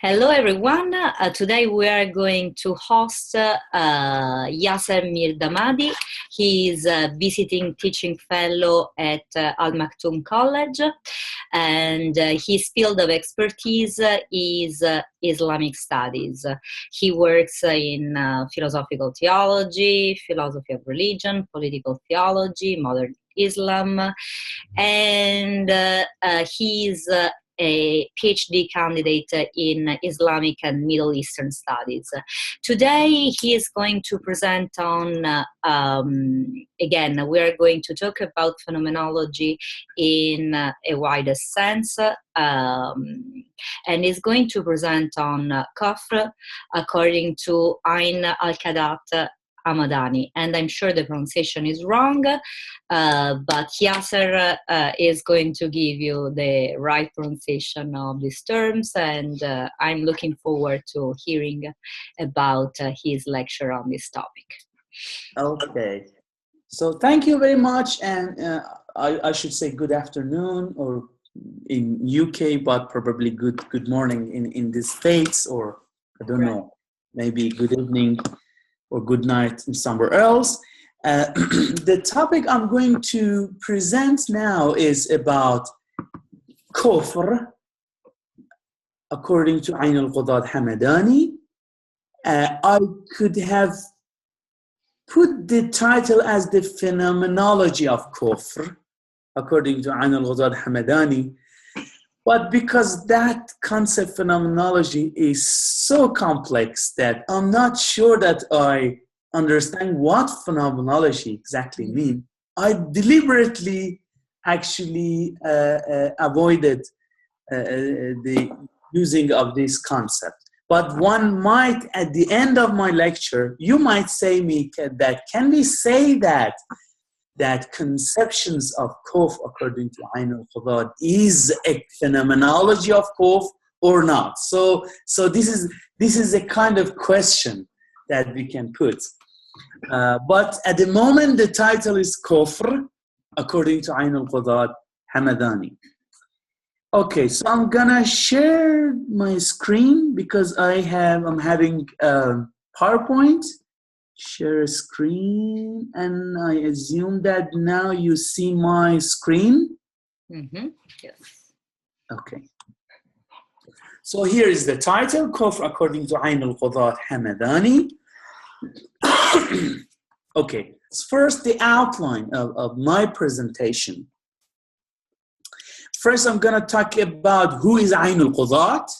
Hello, everyone. Today we are going to host Yaser Mirdamadi. He is a visiting teaching fellow at Al Maktoum College, and his field of expertise is Islamic studies. He works in philosophical theology, philosophy of religion, political theology, modern Islam, and he's a PhD candidate in Islamic and Middle Eastern studies. Today, he is going to present on, again, we are going to talk about phenomenology in a wider sense, and is going to present on Kufr according to Ayn al Quazat Hamadani, and I'm sure the pronunciation is wrong, but Yaser is going to give you the right pronunciation of these terms, and I'm looking forward to hearing about his lecture on this topic. Okay, so thank you very much, and I should say good afternoon, or in UK, but probably good morning in the States, or I don't know, maybe good evening or good night somewhere else. The topic I'm going to present now is about Kufr, according to Ayn al Quazat Hamadani. I could have put the title as the Phenomenology of Kufr, according to Ayn al Quazat Hamadani, but because that concept phenomenology is so complex that I'm not sure that I understand what phenomenology exactly means, I deliberately actually avoided the using of this concept. But one might, at the end of my lecture, you might say me that, can we say that conceptions of Kufr according to Ayn al Quazat is a phenomenology of Kufr or not? So this is a kind of question that we can put. But at the moment, the title is Kufr according to Ayn al Quazat Hamadani. Okay, so I'm gonna share my screen because I'm having PowerPoint. Share a screen, and I assume that now you see my screen. Mm-hmm. Yes. Okay. So here is the title, Kufr according to Ayn al Quazat Hamadani. Okay, first the outline of my presentation. First, I'm gonna talk about who is Ayn al Quazat.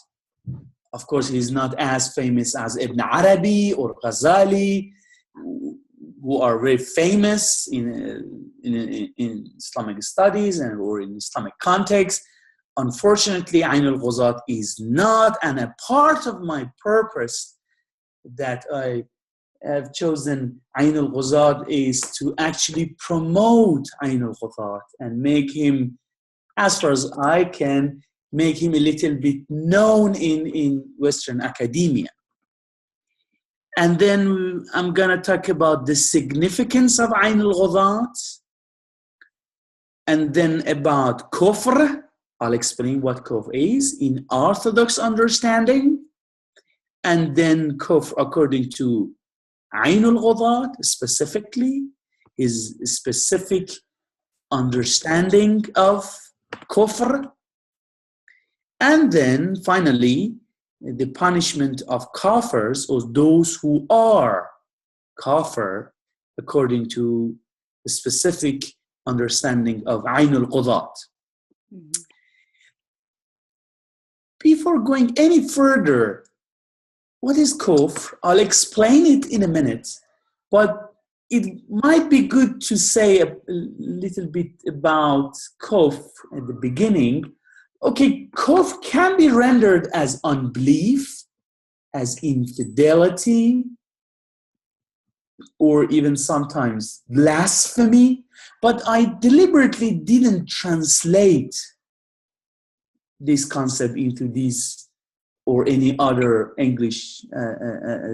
Of course, he's not as famous as Ibn Arabi or Ghazali, who are very famous in Islamic studies or in Islamic context. Unfortunately, Ayn al Quazat is not, and a part of my purpose that I have chosen Ayn al Quazat is to actually promote Ayn al Quazat and make him, as far as I can, make him a little bit known in Western academia. And then I'm going to talk about the significance of Ayn al Quazat, and then about Kufr. I'll explain what Kufr is in Orthodox understanding, and then Kufr according to Ayn al Quazat, specifically his specific understanding of Kufr, and then finally the punishment of kafirs, or those who are kafir, according to the specific understanding of Ayn al Quazat. Mm-hmm. Before going any further, what is Kufr? I'll explain it in a minute, but it might be good to say a little bit about Kufr at the beginning. Okay, Kufr can be rendered as unbelief, as infidelity, or even sometimes blasphemy, but I deliberately didn't translate this concept into these or any other English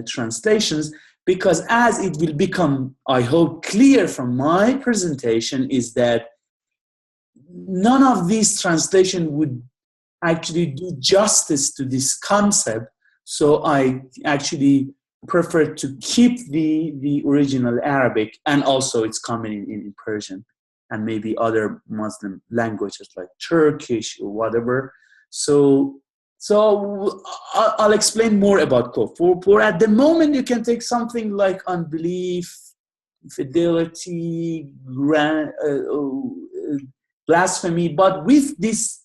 translations, because as it will become, I hope, clear from my presentation, is that none of these translations would actually do justice to this concept. So I actually prefer to keep the original Arabic, and also it's common in Persian and maybe other Muslim languages like Turkish or whatever. So I'll explain more about kufr. For at the moment, you can take something like unbelief, fidelity, blasphemy, but with this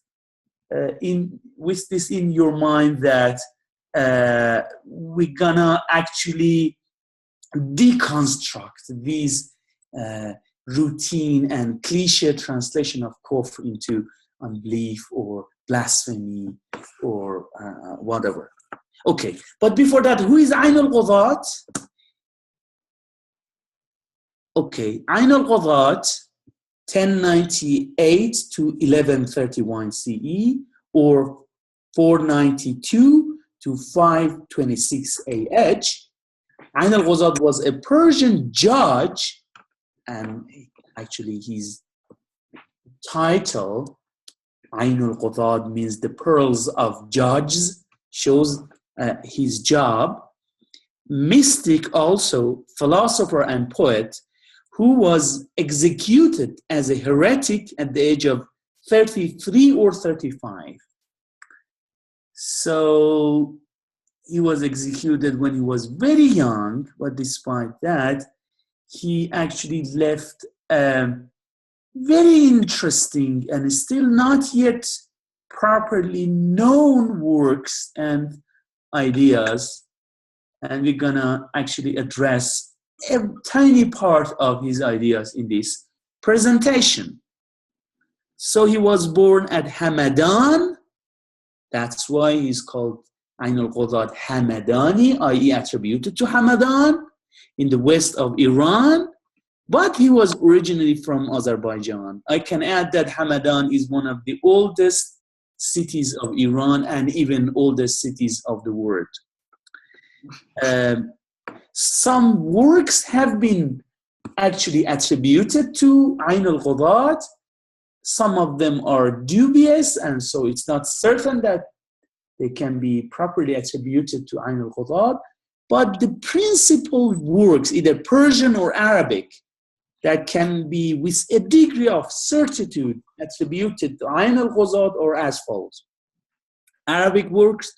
in your mind that we're gonna actually deconstruct these routine and cliche translation of kufr into unbelief or blasphemy or whatever. Okay, but before that, who is Ayn al Quazat? Okay, Ayn al Quazat, 1098 to 1131 CE, or 492 to 526 AH. Ayn al Quazat was a Persian judge, and actually his title, Ayn al Quazat, means the pearls of judges, shows his job. Mystic also, philosopher and poet, who was executed as a heretic at the age of 33 or 35. So he was executed when he was very young, but despite that, he actually left very interesting and still not yet properly known works and ideas. And we're gonna actually address a tiny part of his ideas in this presentation. So he was born at Hamadan. That's why he's called Ayn al Quazat Hamadani, i.e. attributed to Hamadan in the west of Iran, but he was originally from Azerbaijan. I can add that Hamadan is one of the oldest cities of Iran and even oldest cities of the world. Some works have been actually attributed to Ayn al Quazat. Some of them are dubious, and so it's not certain that they can be properly attributed to Ayn al Quazat. But the principal works, either Persian or Arabic, that can be with a degree of certitude attributed to Ayn al Quazat or as follows. Arabic works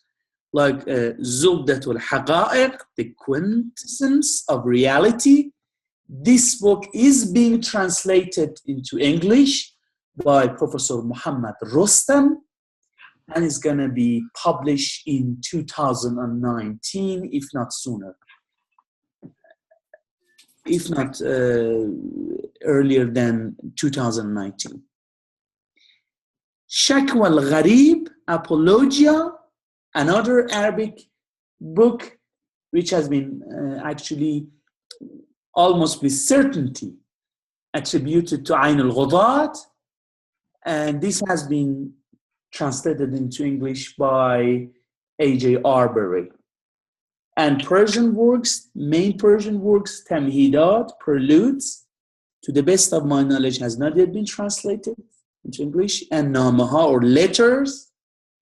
like Zubdatul Haqa'iq, the quintessence of reality. This book is being translated into English by Professor Muhammad Rostam, and is going to be published in 2019, if not sooner, if not earlier than 2019. Shakwa al-Gharib, Apologia, another Arabic book which has been actually almost with certainty attributed to Ayn al Quazat, and this has been translated into English by A.J. Arbery. And Persian works, main Persian works, Tamhidat, Preludes, to the best of my knowledge, has not yet been translated into English, and Namaha, or letters,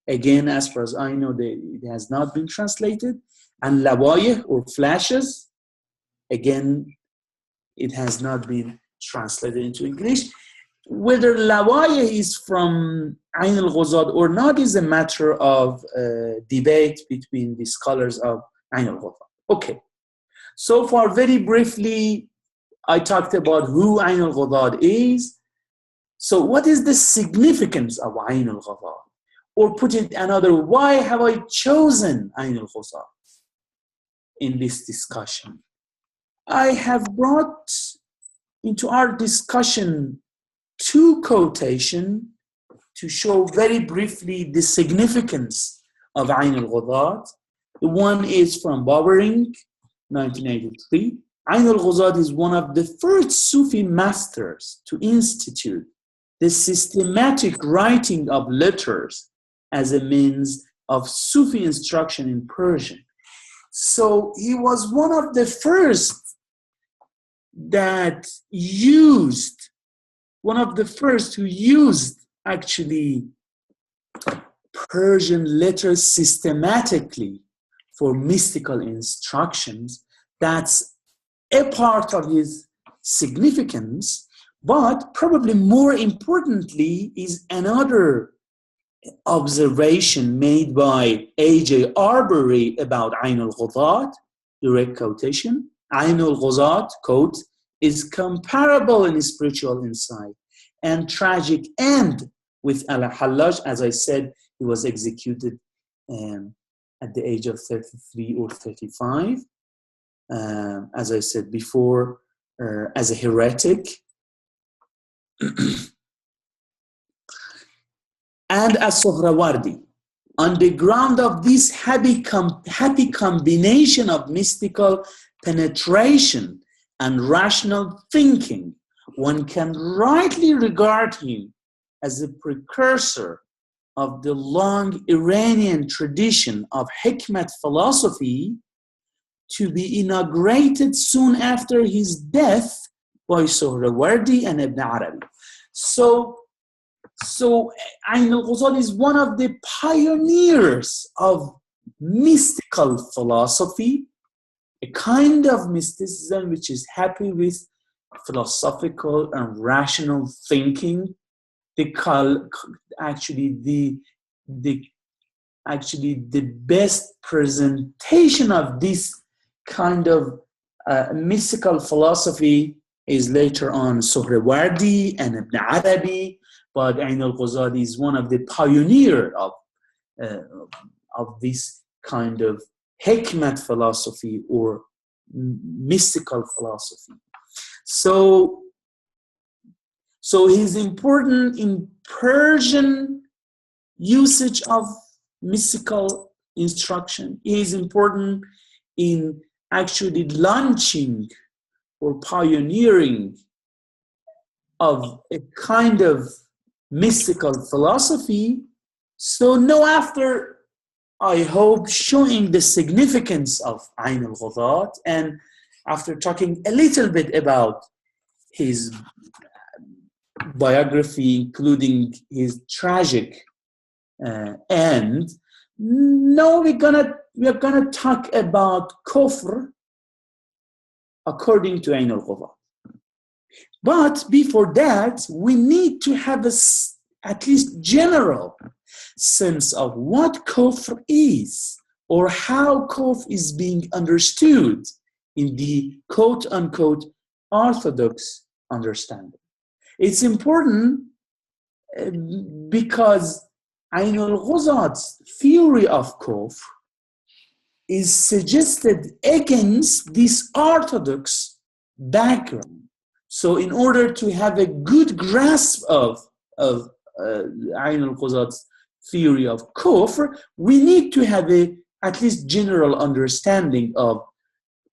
again, as far as I know, it has not been translated. And Lawayih, or flashes, again, it has not been translated into English. Whether Lawayih is from Ayn al Quazat or not is a matter of debate between the scholars of Ayn al Quazat. Okay, so far, very briefly, I talked about who Ayn al Quazat is. So what is the significance of Ayn al Quazat? Or put it another, why have I chosen Ayn al Quazat in this discussion? I have brought into our discussion two quotations to show very briefly the significance of Ayn al Quazat. The one is from Bowering, 1983. Ayn al Quazat is one of the first Sufi masters to institute the systematic writing of letters as a means of Sufi instruction in Persian. So he was one of the first that used, one of the first who used actually Persian letters systematically for mystical instructions. That's a part of his significance, but probably more importantly is another observation made by A.J. Arbery about Ayn al Quazat, direct quotation. Ayn al Quazat, quote, is comparable in spiritual insight and tragic end with al-Hallaj. As I said, he was executed at the age of 33 or 35. As I said before, as a heretic. And as Sohrawardi. On the ground of this happy combination of mystical penetration and rational thinking, one can rightly regard him as a precursor of the long Iranian tradition of Hikmat philosophy, to be inaugurated soon after his death by Sohrawardi and Ibn Arabi. So Ayn al Quazat is one of the pioneers of mystical philosophy, a kind of mysticism which is happy with philosophical and rational thinking. Actually the best presentation of this kind of mystical philosophy is later on Sohrawardi and Ibn Arabi, but Ayn al Quazat is one of the pioneers of this kind of hikmat philosophy or mystical philosophy. So he's important in Persian usage of mystical instruction. He is important in actually launching or pioneering of a kind of mystical philosophy. So now, after, I hope, showing the significance of Ayn al Quazat, and after talking a little bit about his biography, including his tragic end, now we're gonna talk about kufr according to Ayn al Quazat. But before that, we need to have at least general sense of what kufr is, or how kufr is being understood in the quote-unquote orthodox understanding. It's important because Ayn al Quazat's theory of kufr is suggested against this orthodox background. So in order to have a good grasp of Ayn al Quazat's theory of kufr, we need to have a at least general understanding of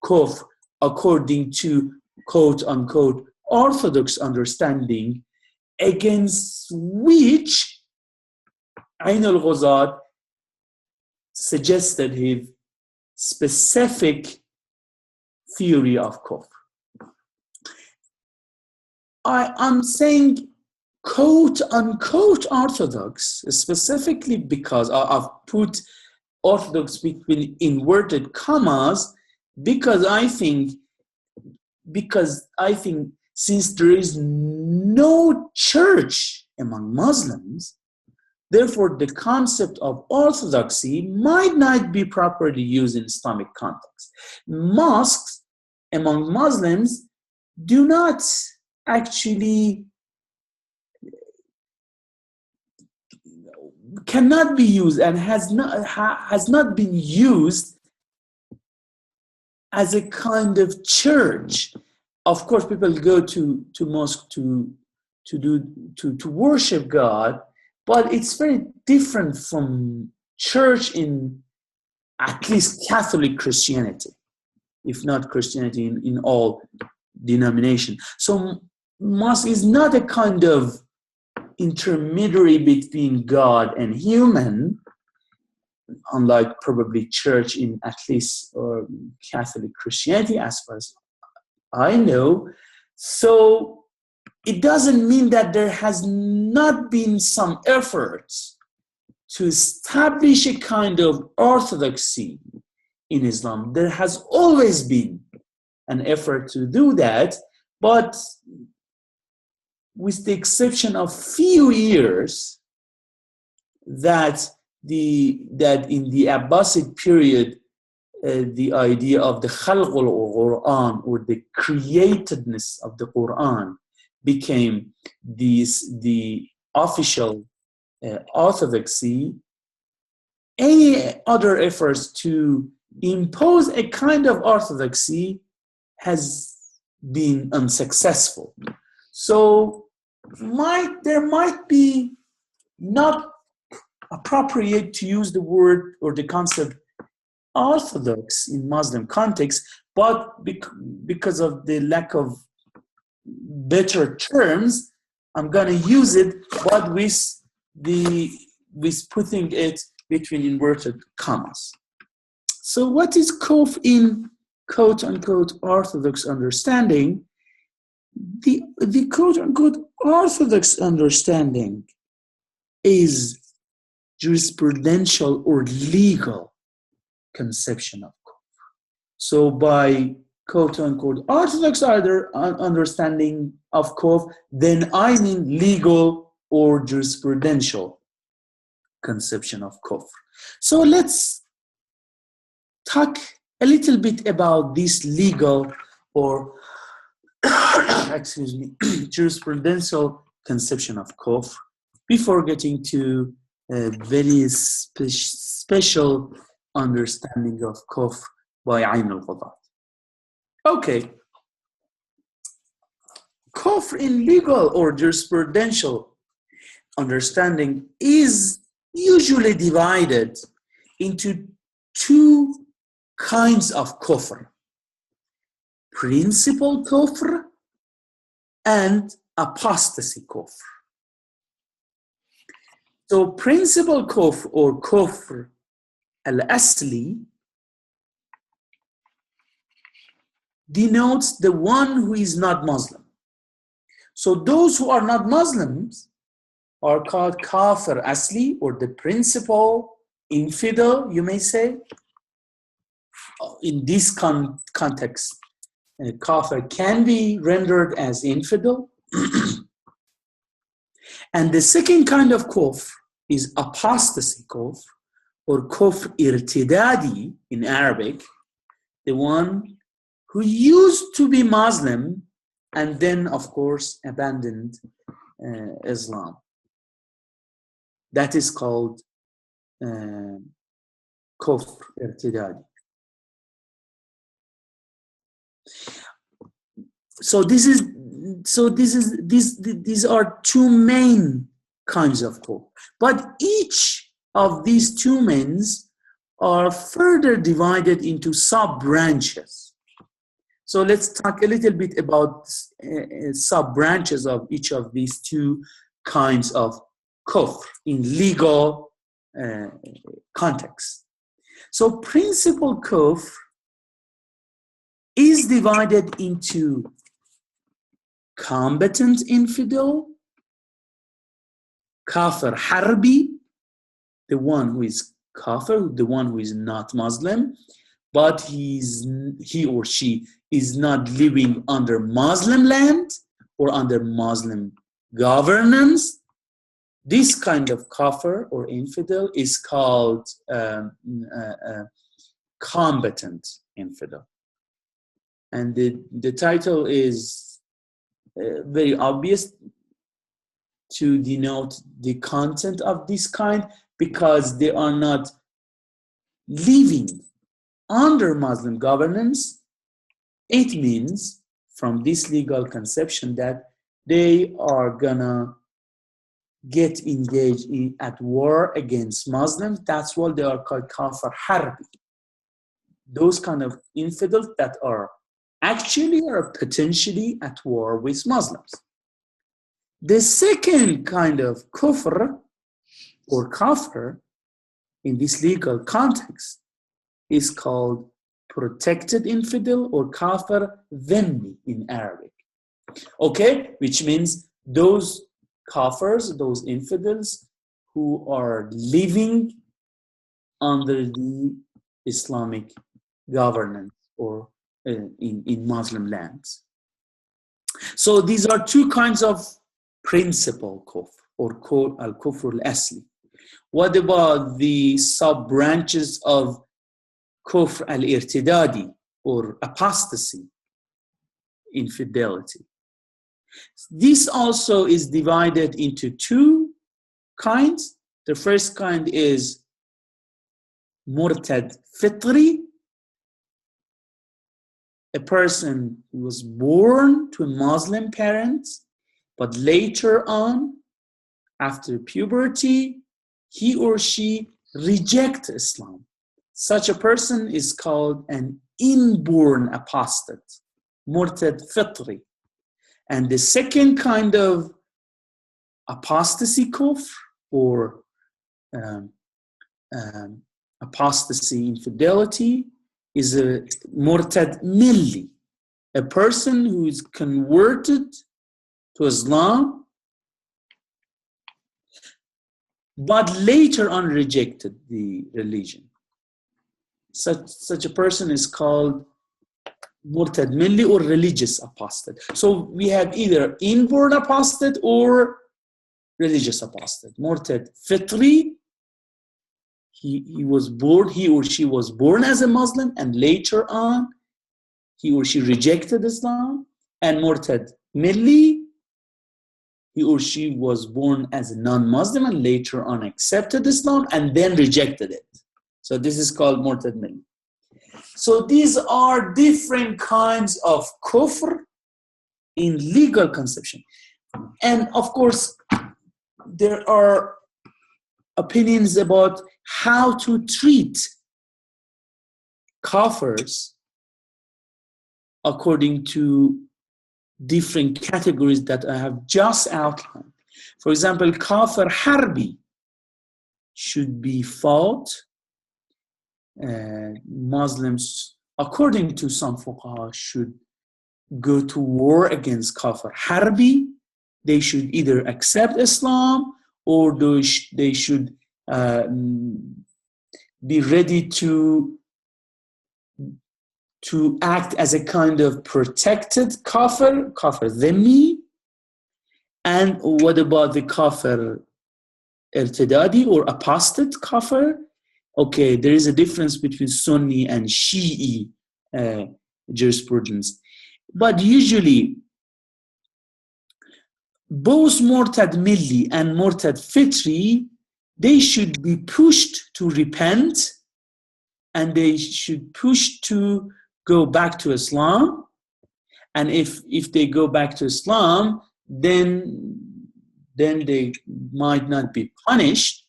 kufr according to quote-unquote orthodox understanding, against which Ayn al Quazat suggested his specific theory of kufr. I'm saying quote-unquote orthodox specifically because I've put orthodox between inverted commas, because I think since there is no church among Muslims, therefore the concept of orthodoxy might not be properly used in Islamic context. Mosques among Muslims do not actually cannot be used and has not been used as a kind of church. Of course, people go to mosque to worship God, but it's very different from church in at least Catholic Christianity, if not Christianity in all denominations. So mosque is not a kind of intermediary between God and human, unlike probably church in at least Catholic Christianity, as far as I know. So it doesn't mean that there has not been some efforts to establish a kind of orthodoxy in Islam. There has always been an effort to do that, but with the exception of few years that in the Abbasid period, the idea of the khalqul Quran, or the createdness of the Quran, became the official orthodoxy. Any other efforts to impose a kind of orthodoxy has been unsuccessful. So there might be not appropriate to use the word or the concept orthodox in Muslim context, but because of the lack of better terms, I'm going to use it, but with putting it between inverted commas. So what is kufr in quote-unquote orthodox understanding? The quote-unquote orthodox understanding is jurisprudential or legal conception of kufr. So by quote-unquote orthodox understanding of kufr, then I mean legal or jurisprudential conception of kufr. So let's talk a little bit about this legal or jurisprudential conception of kufr before getting to a very special understanding of kufr by Ayn al Quazat. Okay. Kufr in legal or jurisprudential understanding is usually divided into two kinds of kufr: principal kufr and apostasy kufr. So principal kufr or kufr al-asli denotes the one who is not Muslim. So those who are not Muslims are called kafir asli, or the principal infidel, you may say. In this context, kafir can be rendered as infidel. And the second kind of kufr is apostasy kufr, or kufr irtidadi in Arabic, the one who used to be Muslim and then, of course, abandoned Islam. That is called kufr irtidadi. So these are two main kinds of kufr. But each of these two means are further divided into sub-branches. So let's talk a little bit about sub-branches of each of these two kinds of kufr in legal context. So principal kufr is divided into combatant infidel, kafir harbi, the one who is kafir, the one who is not Muslim, but he or she is not living under Muslim land or under Muslim governance. This kind of kafir or infidel is called combatant infidel. And the title is very obvious to denote the content of this kind, because they are not living under Muslim governance. It means, from this legal conception, that they are gonna get engaged at war against Muslims. That's why they are called kafir harbi. Those kind of infidels that are actually or potentially at war with Muslims. The second kind of kufr or kafir in this legal context is called protected infidel, or kafir dhimmi in Arabic. Okay, which means those kafirs, those infidels who are living under the Islamic governance or in Muslim lands. So these are two kinds of principal kufr or al-kufr al-asli. What about the sub-branches of kufr al-irtidadi or apostasy, infidelity? This also is divided into two kinds. The first kind is murtad fitri, a person who was born to Muslim parents, but later on, after puberty, he or she rejects Islam. Such a person is called an inborn apostate, murtad fitri. And the second kind of apostasy kufr or apostasy infidelity is a murtad milli, a person who is converted to Islam but later on rejected the religion. Such a person is called murtad milli or religious apostate. So we have either inborn apostate or religious apostate. Murtad fitri, he or she was born as a Muslim and later on he or she rejected Islam. And murtad milli, he or she was born as a non-Muslim and later on accepted Islam and then rejected it. So this is called murtad milli. So these are different kinds of kufr in legal conception. And of course, there are opinions about how to treat kafirs according to different categories that I have just outlined. For example, kafir harbi should be fought. Muslims, according to some fuqaha, should go to war against kafir harbi. They should either accept Islam or they should be ready to act as a kind of protected kafir dhimmi. And what about the kafir irtidadi or apostate kafir? Okay, there is a difference between Sunni and Shi'i jurisprudence. But usually, both murtad milli and murtad fitri, they should be pushed to repent and they should push to go back to Islam. And if they go back to Islam, then they might not be punished.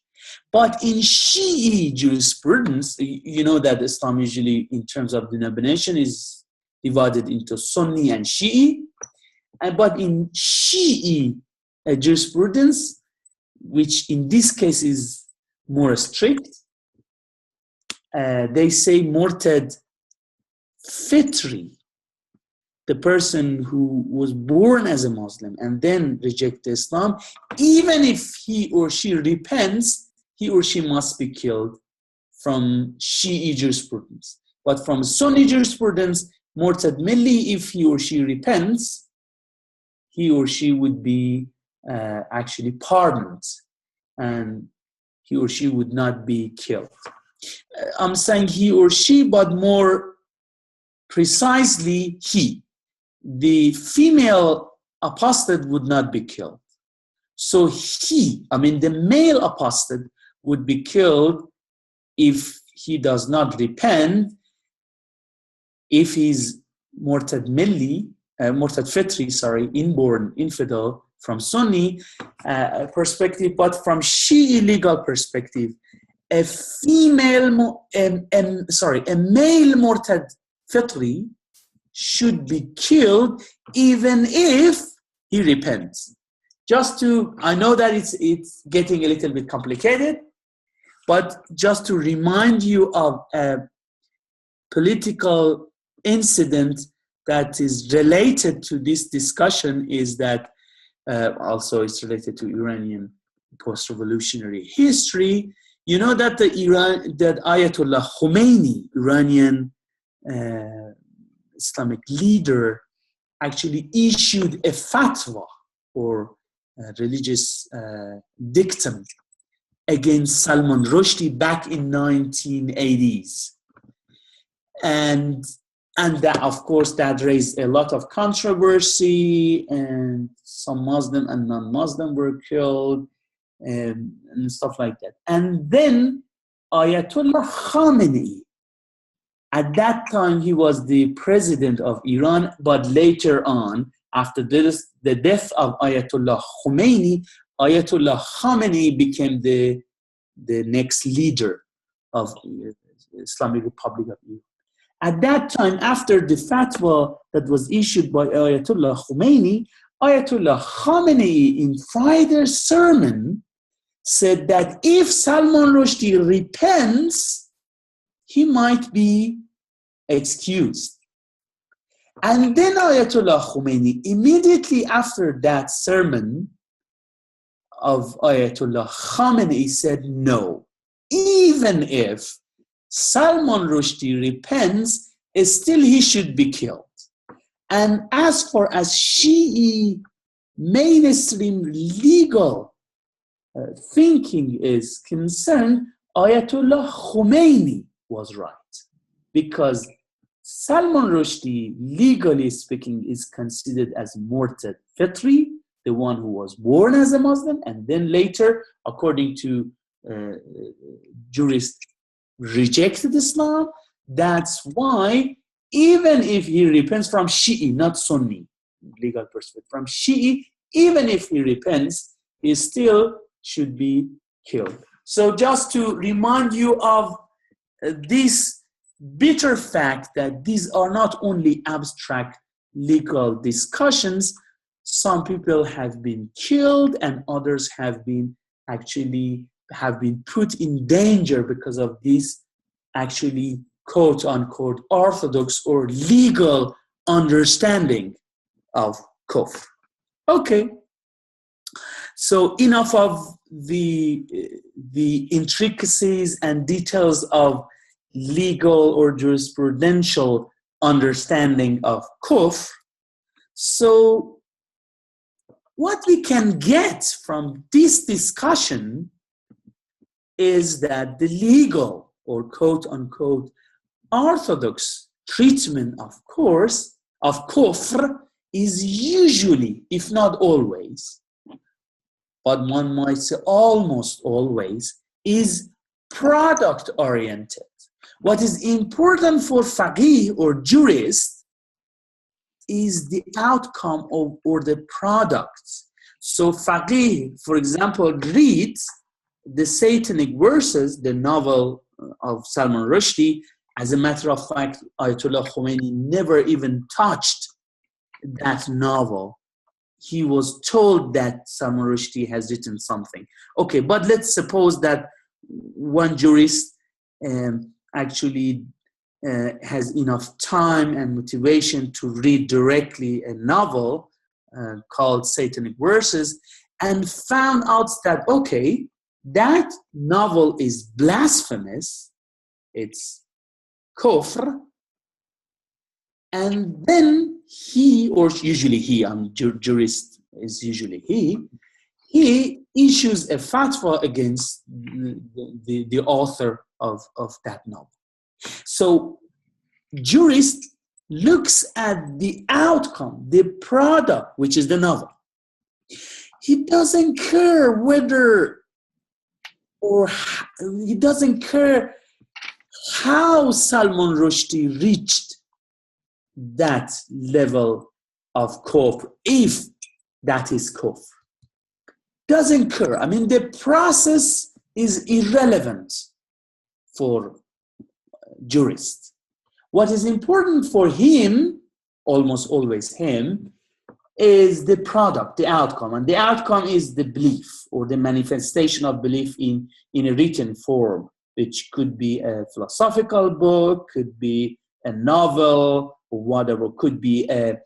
But in Shi'i jurisprudence, you know that Islam usually, in terms of denomination, is divided into Sunni and Shi'i. But in Shi'i jurisprudence, which in this case is more strict, they say murtad fitri, the person who was born as a Muslim and then rejected Islam, even if he or she repents, he or she must be killed from Shi'i jurisprudence. But from Sunni jurisprudence, murtad milli, if he or she repents, he or she would be actually pardoned and he or she would not be killed. I'm saying he or she, but more precisely he. The female apostate would not be killed. So the male apostate would be killed if he does not repent, if he's murtad milli, murtad fitri, inborn infidel from Sunni perspective, but from Shi'i legal perspective, a male murtad fitri should be killed even if he repents. I know that it's getting a little bit complicated, but just to remind you of a political incident that is related to this discussion is that also it's related to Iranian post-revolutionary history, you know that that Ayatollah Khomeini, Iranian Islamic leader, actually issued a fatwa or religious dictum against Salman Rushdie back in 1980s. And that, of course, that raised a lot of controversy, and some Muslim and non-Muslim were killed and stuff like that. And then Ayatollah Khamenei, at that time he was the president of Iran, but later on, after the death of Ayatollah Khomeini, Ayatollah Khamenei became the next leader of the Islamic Republic of Iran. At that time, after the fatwa that was issued by Ayatollah Khomeini, Ayatollah Khamenei in Friday's sermon said that if Salman Rushdie repents, he might be excused. And then Ayatollah Khomeini, immediately after that sermon of Ayatollah Khamenei, said no, even if Salman Rushdie repents, still he should be killed. And as far as Shi'i mainstream legal thinking is concerned, Ayatollah Khomeini was right, because Salman Rushdie, legally speaking, is considered as Murtad Fitri, the one who was born as a Muslim, and then later, according to jurists, rejected Islam. That's why even if he repents from Shi'i, not Sunni, legal perspective, from Shi'i, even if he repents, he still should be killed. So just to remind you of this bitter fact that these are not only abstract legal discussions, some people have been killed and others have been put in danger because of this actually quote-unquote orthodox or legal understanding of kufr. Okay, so enough of the intricacies and details of legal or jurisprudential understanding of kufr. So what we can get from this discussion is that the legal or quote-unquote orthodox treatment of kufr is usually, if not always, but one might say almost always, is product-oriented. What is important for faqih or jurist is the outcome or the product. So faqih, for example, reads the Satanic Verses, the novel of Salman Rushdie. As a matter of fact, Ayatollah Khomeini never even touched that novel. He was told that Salman Rushdie has written something. Okay, but let's suppose that one jurist actually has enough time and motivation to read directly a novel called Satanic Verses and found out that, okay, that novel is blasphemous, it's kufr, and then he, or usually he, jurist is usually he issues a fatwa against the author of that novel. So jurist looks at the outcome, the product, which is the novel. He doesn't care whether, or he doesn't care how Salman Rushdie reached that level of kufr, if that is kufr. Doesn't care. I mean, the process is irrelevant for jurists. What is important for him, almost always him, is the product, the outcome. And the outcome is the belief or the manifestation of belief in a written form, which could be a philosophical book, could be a novel, or whatever, could be a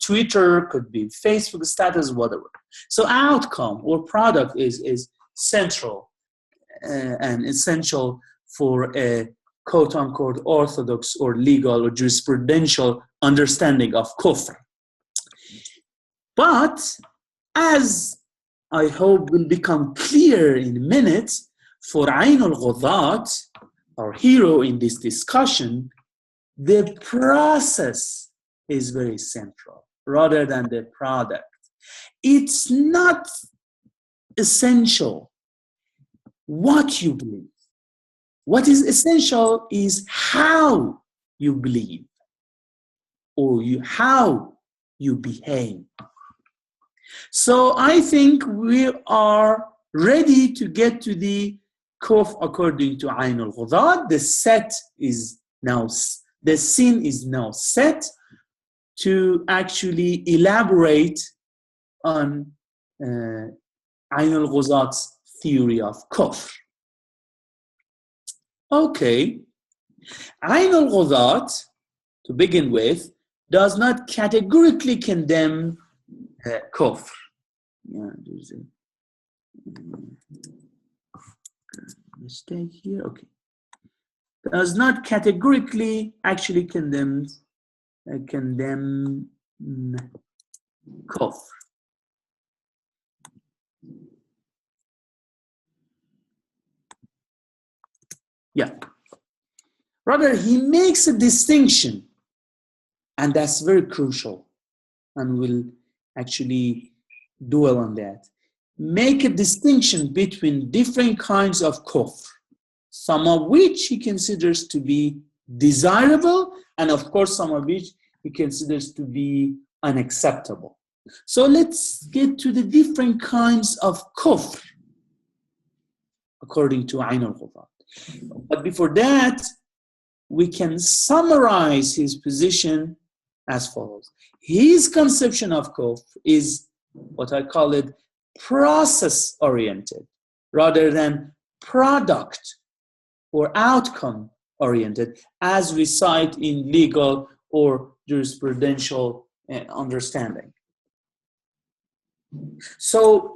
Twitter, could be Facebook status, whatever. So outcome or product is central and essential for a quote-unquote orthodox or legal or jurisprudential understanding of kufr. But as I hope will become clear in a minute, for Ayn al Quazat, our hero in this discussion, the process is very central rather than the product. It's not essential what you believe. What is essential is how you believe or how you behave. So I think we are ready to get to the kufr according to Ayn al Quazat. The scene is now set to actually elaborate on Ayn al Quazat's theory of kufr. Okay, Ayn al Quazat, to begin with, does not categorically condemn kufr. Yeah, there's a mistake here. Okay, does not categorically actually condemn kufr. Yeah. Rather, he makes a distinction, and that's very crucial, and we'll actually dwell on that. Make a distinction between different kinds of kufr, some of which he considers to be desirable, and of course, some of which he considers to be unacceptable. So let's get to the different kinds of kufr according to Ayn al Quazat. But before that, we can summarize his position as follows. His conception of kufr is what I call it process-oriented rather than product or outcome-oriented, as we cite in legal or jurisprudential understanding. So,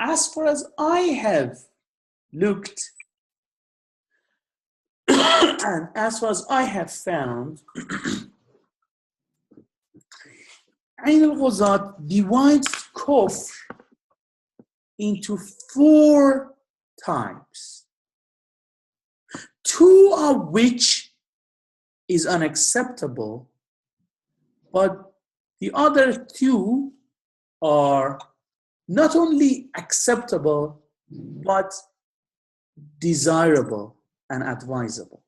as far as I have looked and as far as I have found, Ayn al Quazat divides kufr into 4 types, 2 of which is unacceptable, but the other 2 are not only acceptable, but desirable and advisable.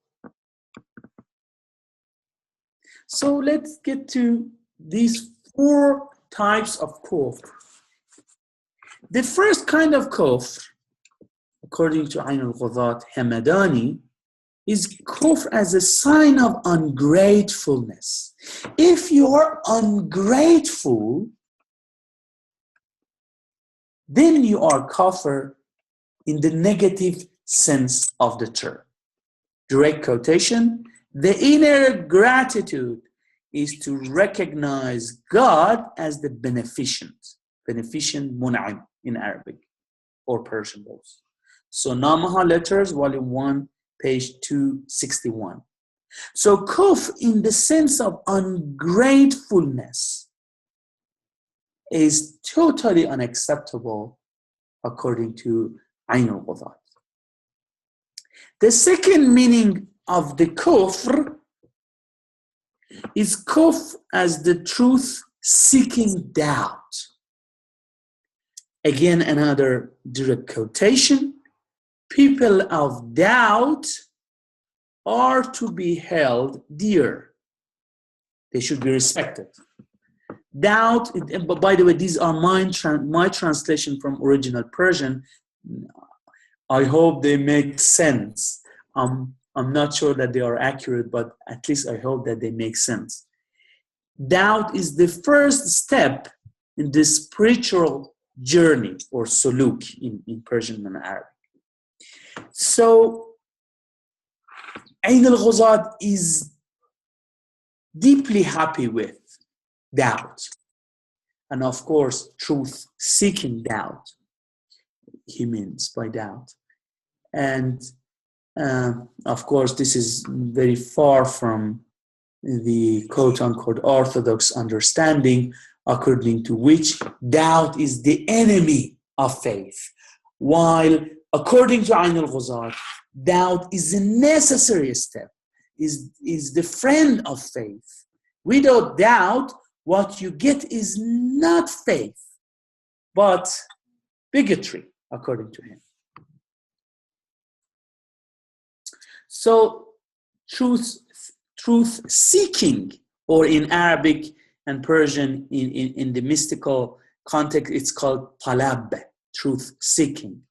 So let's get to these 4 types of kufr. The first kind of kufr, according to Ayn al Quazat Hamadani, is kufr as a sign of ungratefulness. If you are ungrateful, then you are kafir in the negative sense of the term. Direct quotation, the inner gratitude is to recognize God as the beneficent mun'im in Arabic or Persian both. So Namaha Letters, Volume 1, page 261. So kufr in the sense of ungratefulness is totally unacceptable according to Ayn al Quazat. The second meaning of the kufr is kufr as the truth-seeking doubt. Again, another direct quotation. People of doubt are to be held dear. They should be respected. Doubt, by the way, these are my translation from original Persian. I hope they make sense. I'm not sure that they are accurate, but at least I hope that they make sense. Doubt is the first step in the spiritual journey, or suluk in Persian and Arabic. So Ayn al Quazat is deeply happy with doubt. And of course, truth-seeking doubt, he means by doubt. And of course, this is very far from the quote-unquote orthodox understanding, according to which doubt is the enemy of faith, while according to Ayn al Quazat, doubt is a necessary step, is the friend of faith. Without doubt, what you get is not faith, but bigotry, according to him. So truth-seeking, or in Arabic and Persian, in the mystical context, it's called talab, truth-seeking,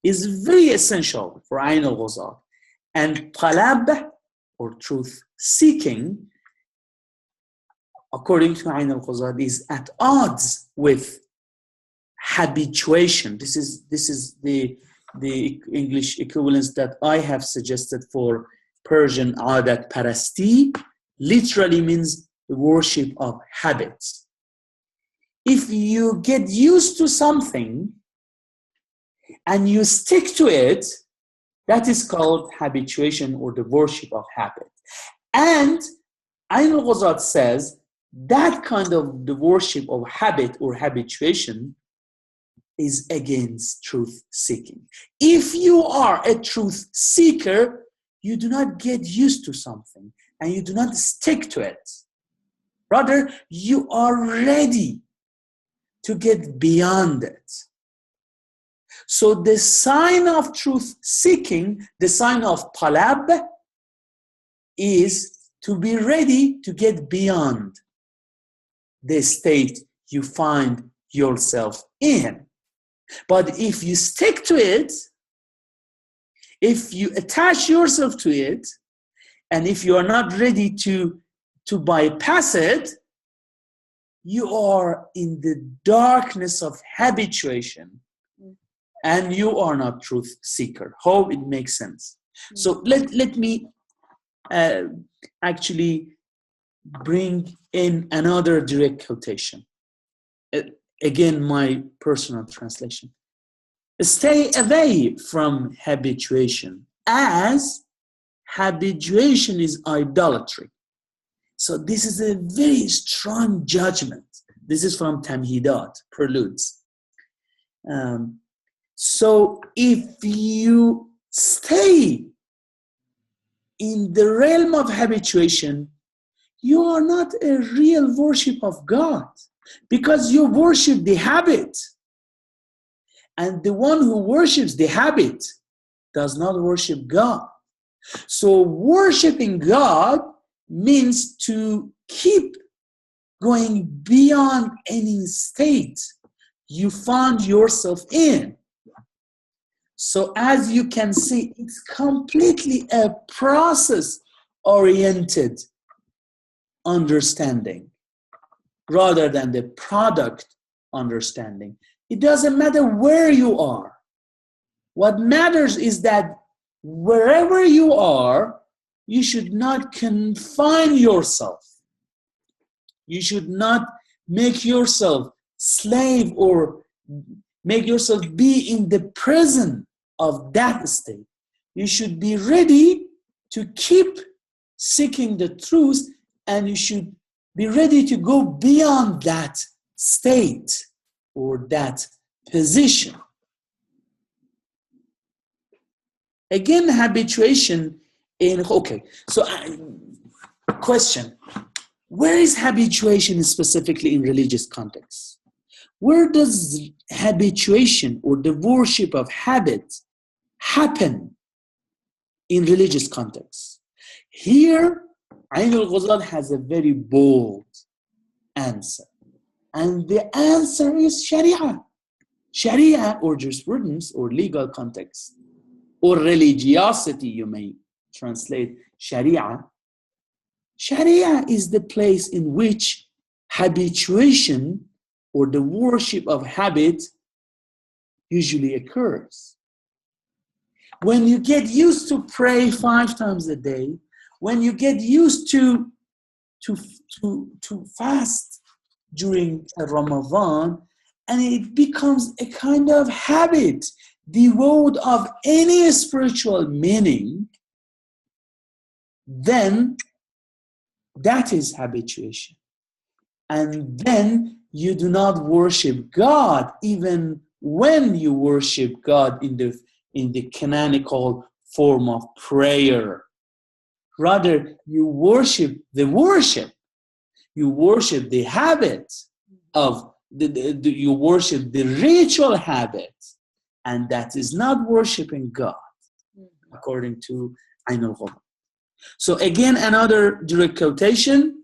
is very essential for Ayn al Quazat. And talab, or truth-seeking, according to Ayn al Quazat, is at odds with habituation. This is the English equivalence that I have suggested for Persian adat parasti, literally means the worship of habits. If you get used to something and you stick to it, that is called habituation, or the worship of habit. And Ayn al Quazat says that kind of the worship of habit or habituation is against truth-seeking. If you are a truth seeker, you do not get used to something and you do not stick to it. Rather, you are ready to get beyond it. So the sign of truth-seeking, the sign of talab, is to be ready to get beyond the state you find yourself in. But if you stick to it, if you attach yourself to it, and if you are not ready to bypass it, you are in the darkness of habituation, and you are not truth seeker. Hope it makes sense. So let me actually bring in another direct quotation. Again, my personal translation. Stay away from habituation, as habituation is idolatry. So this is a very strong judgment. This is from Tamhidat, Preludes. So if you stay in the realm of habituation, you are not a real worship of God, because you worship the habit. And the one who worships the habit does not worship God. So worshiping God means to keep going beyond any state you find yourself in. So as you can see, it's completely a process-oriented understanding rather than the product understanding. It doesn't matter where you are. What matters is that wherever you are, you should not confine yourself. You should not make yourself slave or make yourself be in the prison of that state. You should be ready to keep seeking the truth, and you should be ready to go beyond that state or that position. Again, habituation question. Where is habituation specifically in religious context? Where does habituation or the worship of habit happen in religious context? Here, Ayn al Quazat has a very bold answer. And the answer is Sharia. Sharia, or jurisprudence, or legal context, or religiosity, you may translate Sharia. Sharia is the place in which habituation or the worship of habit usually occurs. When you get used to pray 5 times a day, when you get used to to fast during Ramadan, and it becomes a kind of habit, devoid of any spiritual meaning, then that is habituation. And then you do not worship God even when you worship God in the canonical form of prayer. Rather, you worship the worship. You worship the habit of you worship the ritual habit, and that is not worshiping God, according to Ayn al Quazat. So again, another direct quotation: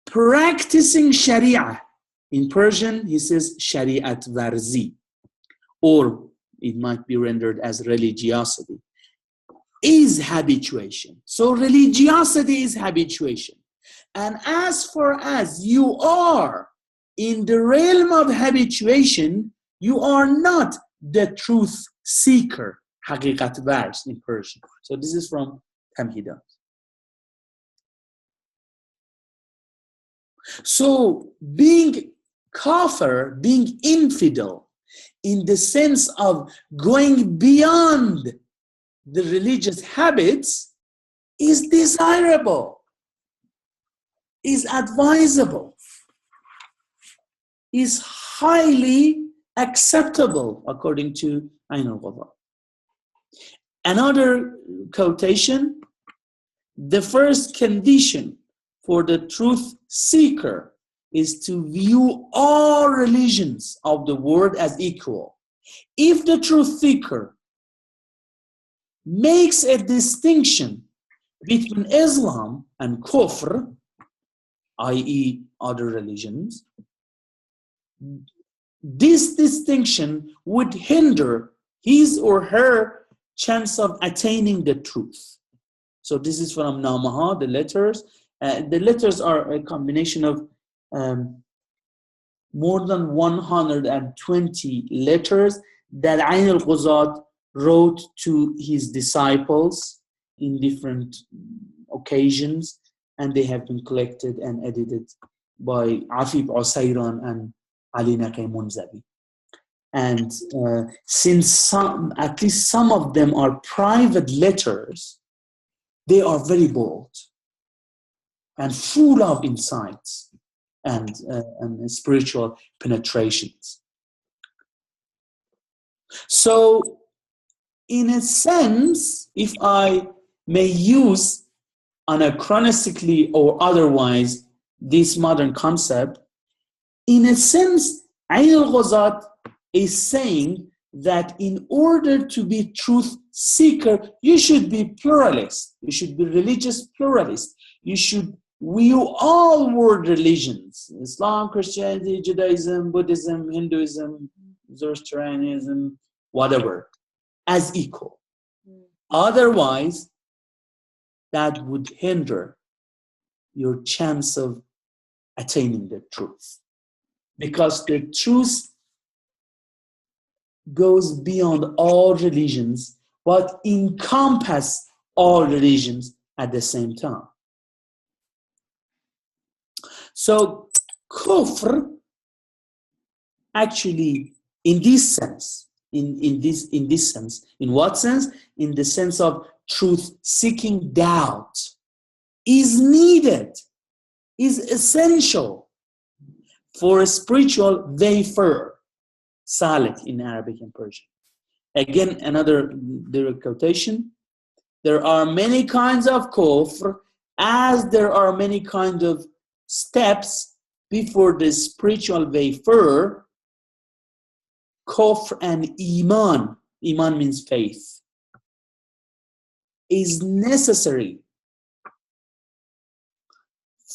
practicing Sharia. In Persian, he says Shariat Varzi, or it might be rendered as religiosity, is habituation. So religiosity is habituation. And as far as you are in the realm of habituation, you are not the truth seeker, haqiqat varz in Persian. So this is from Tamhidat. So being kafir, being infidel, in the sense of going beyond the religious habits, is desirable, is advisable, is highly acceptable, according to Ayn al Quazat. Another quotation: the first condition for the truth seeker is to view all religions of the world as equal. If the truth seeker makes a distinction between Islam and Kufr, i.e. other religions, this distinction would hinder his or her chance of attaining the truth. So this is from Namaha, the letters. The letters are a combination of more than 120 letters that Ayn al Quazat wrote to his disciples in different occasions, and they have been collected and edited by Afib Usayran and Ali Naqi Munzabi. And since at least some of them are private letters, they are very bold and full of insights and spiritual penetrations. So, in a sense, if I may use anachronistically or otherwise this modern concept, in a sense, Ayn al Quazat is saying that in order to be truth seeker, you should be pluralist. You should be religious pluralist. You should view all world religions, Islam, Christianity, Judaism, Buddhism, Hinduism, Zoroastrianism, whatever, as equal. Otherwise, that would hinder your chance of attaining the truth. Because the truth goes beyond all religions, but encompasses all religions at the same time. So, kufr, actually, in this sense, in this sense, in what sense? In the sense of truth-seeking doubt, is needed, is essential for a spiritual wayfarer, salik in Arabic and Persian. Again, another direct quotation: there are many kinds of kufr, as there are many kinds of steps before the spiritual wayfarer. Kufr and Iman, Iman means faith, is necessary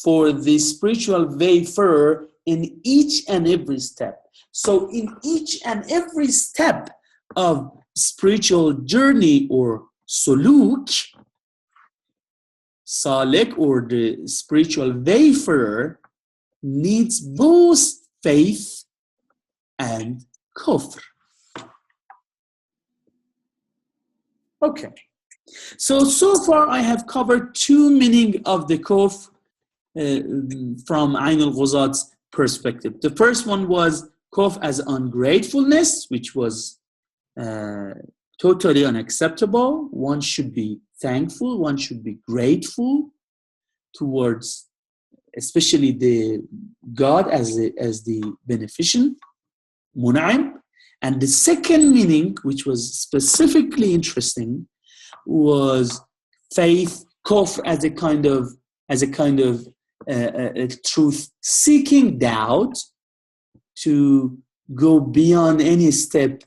for the spiritual wayfarer in each and every step. So in each and every step of spiritual journey or suluk, salik, or the spiritual wayfarer, needs both faith and kufr. Okay. So far I have covered two meanings of the kufr from Ayn al Quazat's perspective. The first one was kufr as ungratefulness, which was totally unacceptable. One should be thankful, one should be grateful towards especially the God as the beneficent, mun'im. And the second meaning, which was specifically interesting, was faith, kufr, as a kind of truth-seeking doubt, to go beyond any step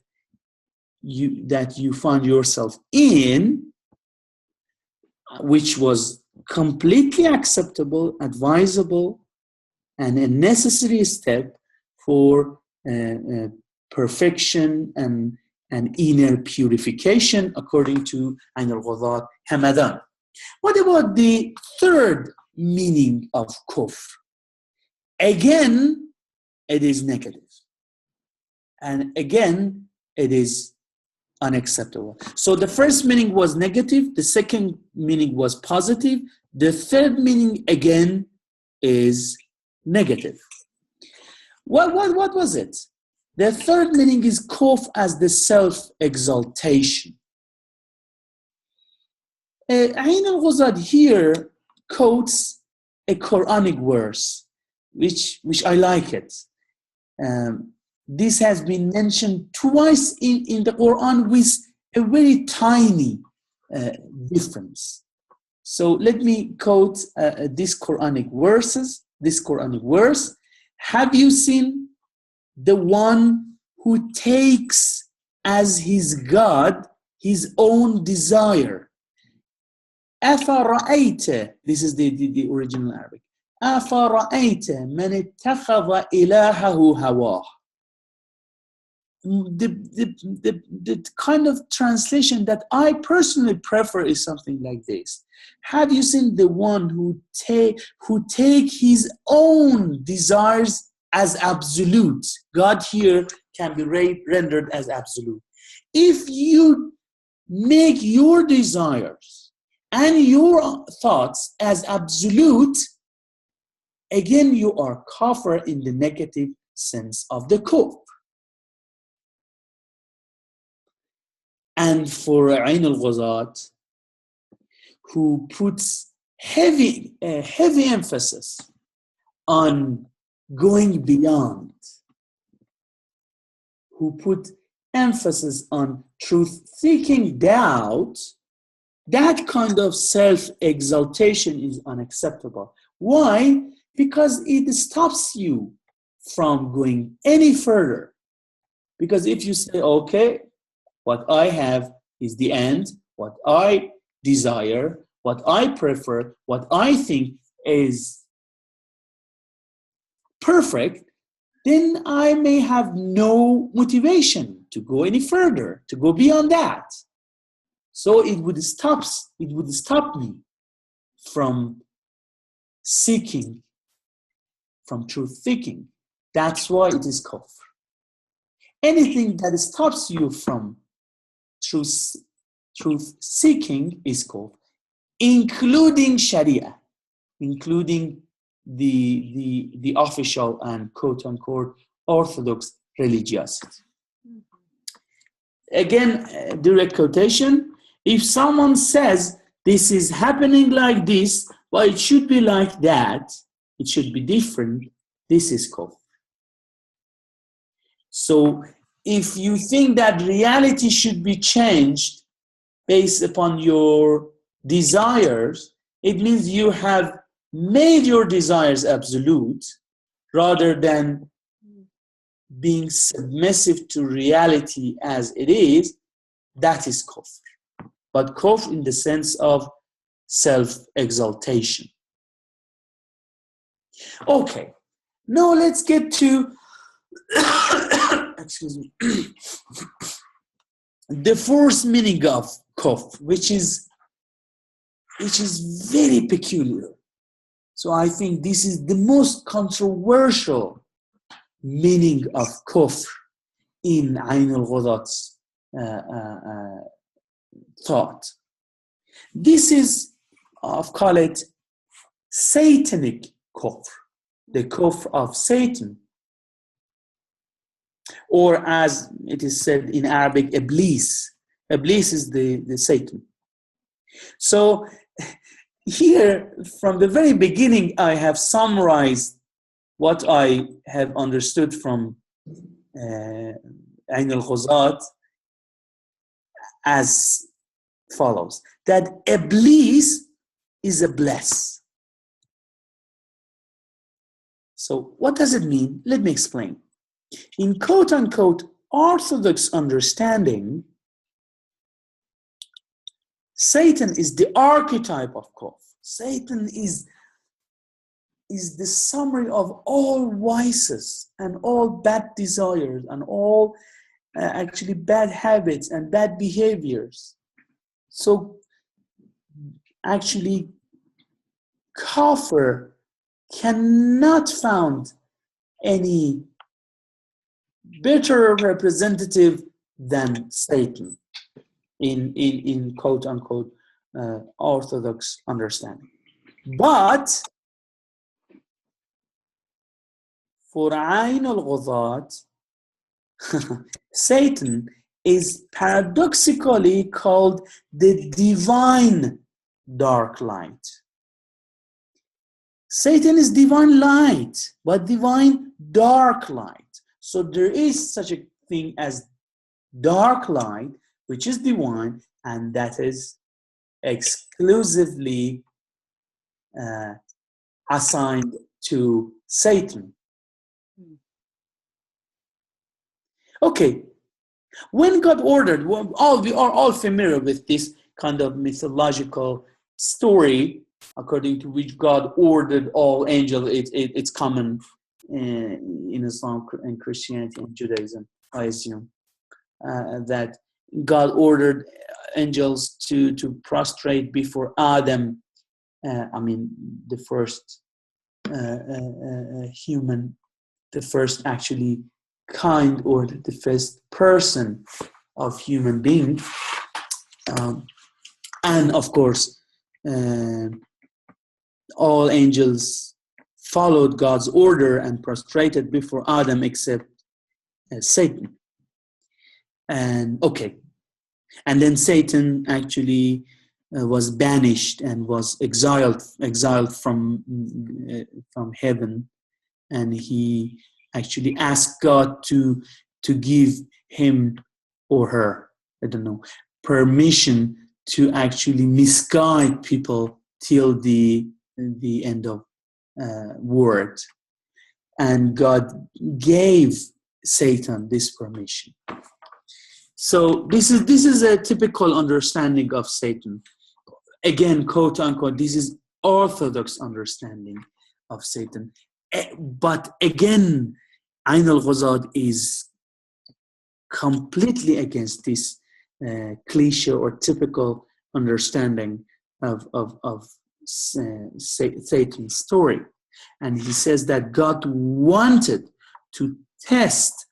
that you find yourself in, which was completely acceptable, advisable, and a necessary step for perfection and inner purification, according to Ayn al Quazat Hamadan. What about the third meaning of kufr? Again, it is negative. And again, it is unacceptable. So the first meaning was negative, the second meaning was positive, the third meaning again is negative. What was it? The third meaning is kufr as the self-exaltation. Ayn al Quazat here quotes a Quranic verse, which I like it. This has been mentioned twice in the Quran with a very tiny difference. So let me quote this Quranic verse. Have you seen the one who takes as his God his own desire? أَفَرَأَيْتَ, this is the original Arabic. أَفَرَأَيْتَ مَنِ اتَّخَذَ إِلَهَهُ هَوَاهُ. The kind of translation that I personally prefer is something like this. Have you seen the one who take his own desires as absolute? God here can be rendered as absolute. If you make your desires and your thoughts as absolute, again you are kafir in the negative sense of the kufr. And for Ayn al Quazat, who puts heavy emphasis on going beyond, who put emphasis on truth-seeking doubt, that kind of self-exaltation is unacceptable. Why? Because it stops you from going any further. Because if you say, okay, what I have is the end, what I desire, what I prefer, what I think is perfect, then I may have no motivation to go any further, to go beyond that. So it would stop me from seeking, from truth-seeking. That's why it is kufr. Anything that stops you from truth-seeking is kufr, including Sharia, including the official and quote-unquote Orthodox religiosity. Again, direct quotation, if someone says this is happening like this, but it should be like that, it should be different, this is kufr. So if you think that reality should be changed based upon your desires, it means you have made your desires absolute rather than being submissive to reality as it is. That is kufr. But kufr in the sense of self-exaltation. Okay, now let's get to excuse me, the fourth meaning of kufr, which is very peculiar. So I think this is the most controversial meaning of kufr in Ayn al Quazat's thought. This is, I'll call it, satanic kufr, the kufr of Satan, or as it is said in Arabic, Iblis. Iblis is the Satan. So here, from the very beginning, I have summarized what I have understood from Ayn al Quazat as follows: that Iblis is a bliss. So what does it mean? Let me explain. In quote-unquote Orthodox understanding, Satan is the archetype of kufr. Satan is the summary of all vices and all bad desires and all actually bad habits and bad behaviors. So actually, kafir cannot find any better representative than Satan in quote-unquote Orthodox understanding. But for Ayn al Quazat, Satan is paradoxically called the divine dark light. Satan is divine light, but divine dark light. So there is such a thing as dark light, which is divine, and that is exclusively assigned to Satan. Okay, when God ordered, we are all familiar with this kind of mythological story, according to which God ordered all angels. It's common in Islam and Christianity and Judaism, I assume, that God ordered angels to prostrate before Adam. The first human, the first actually kind, or the first person of human being. And of course, all angels followed God's order and prostrated before Adam except Satan. And then Satan actually was banished and was exiled from heaven, and he actually asked God to give him or her, I don't know, permission to actually misguide people till the end of world. And God gave Satan this permission. So this is a typical understanding of Satan. Again, quote unquote, this is Orthodox understanding of Satan. But again, Ayn al Quazat is completely against this cliche or typical understanding of Satan's story. And he says that God wanted to test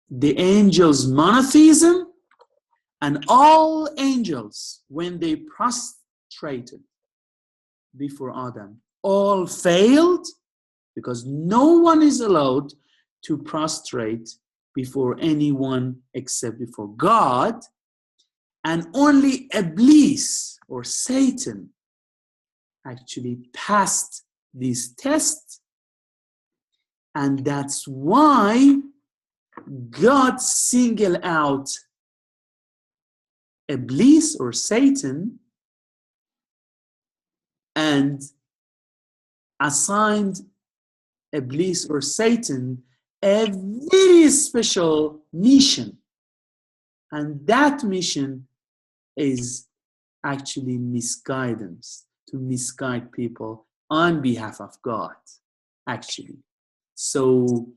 the angels' monotheism, and all angels, when they prostrated before Adam, all failed, because no one is allowed to prostrate before anyone except before God, and only Iblis or Satan actually passed this test. And that's why God singled out Iblis or Satan and assigned Iblis or Satan a very special mission. And that mission is actually misguidance, to misguide people on behalf of God, actually. So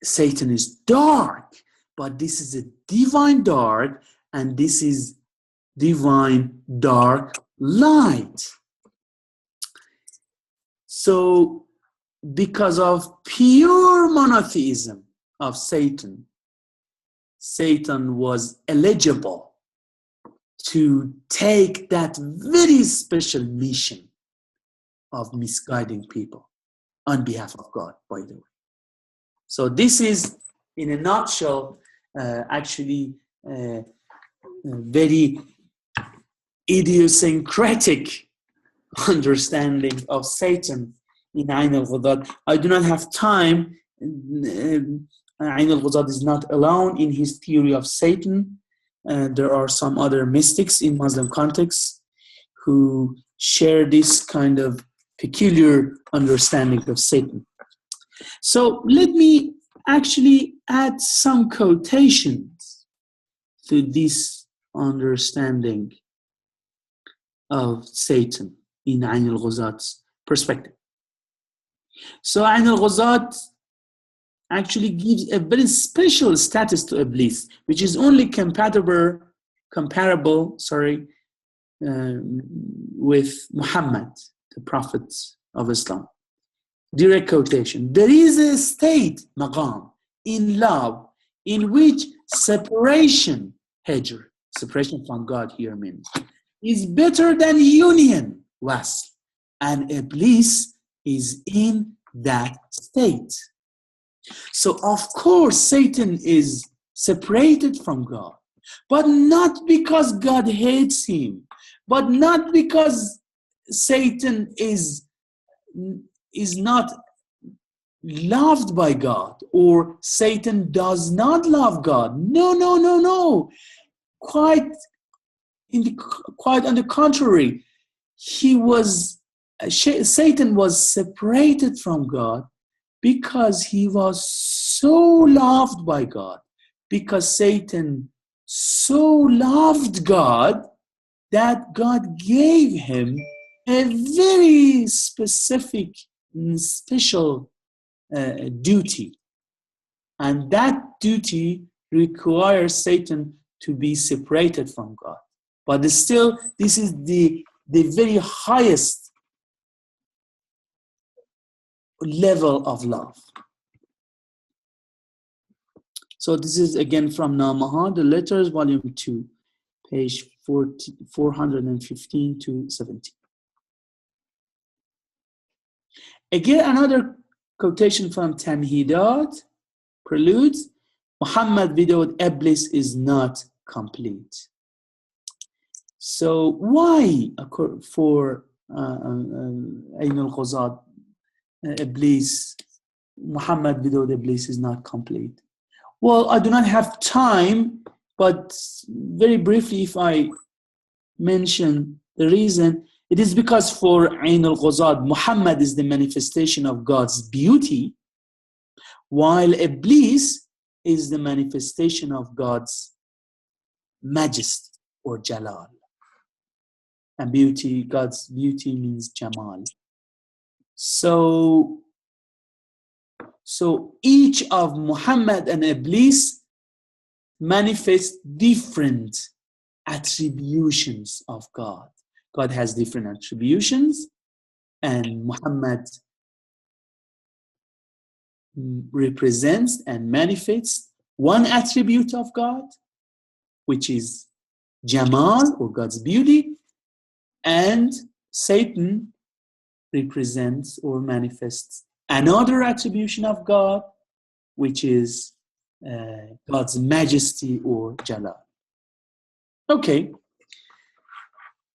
Satan is dark, but this is a divine dark, and this is divine dark light. So because of pure monotheism of Satan, Satan was eligible to take that very special mission of misguiding people on behalf of God, by the way. So this is, in a nutshell, actually very idiosyncratic understanding of Satan in Ayn al Quazat. I do not have time. Ayn al Quazat is not alone in his theory of Satan. There are some other mystics in Muslim contexts who share this kind of peculiar understanding of Satan. So let me actually add some quotations to this understanding of Satan in Ayn al Quazat's perspective. So Ayn al Quazat actually gives a very special status to Iblis, which is only comparable, with Muhammad, the Prophet of Islam. Direct quotation: there is a state, maqam, in love, in which separation, hijr, separation from God here means, is better than union, wasl, and Iblis is in that state. So of course Satan is separated from God, but not because God hates him, but not because Satan is not loved by God, or Satan does not love God. No. Quite on the contrary, Satan was separated from God because he was so loved by God, because Satan so loved God that God gave him a very specific, special duty. And that duty requires Satan to be separated from God. But still, this is the very highest level of love. So this is again from Namaha, the Letters, volume 2, page 415 to 17. Again, another quotation from Tamhidat, Preludes: Muhammad without Iblis is not complete. So why, for Ayn al Quazat, Iblis, Muhammad without Iblis is not complete? Well, I do not have time, but very briefly, if I mention the reason, it is because for Ayn al Quazat, Muhammad is the manifestation of God's beauty, while Iblis is the manifestation of God's majesty or Jalal. And beauty, God's beauty means Jamal. So each of Muhammad and Iblis manifest different attributions of God. God has different attributions, and Muhammad represents and manifests one attribute of God, which is Jamal, or God's beauty, and Satan represents or manifests another attribution of God, which is God's majesty or Jalal. Okay,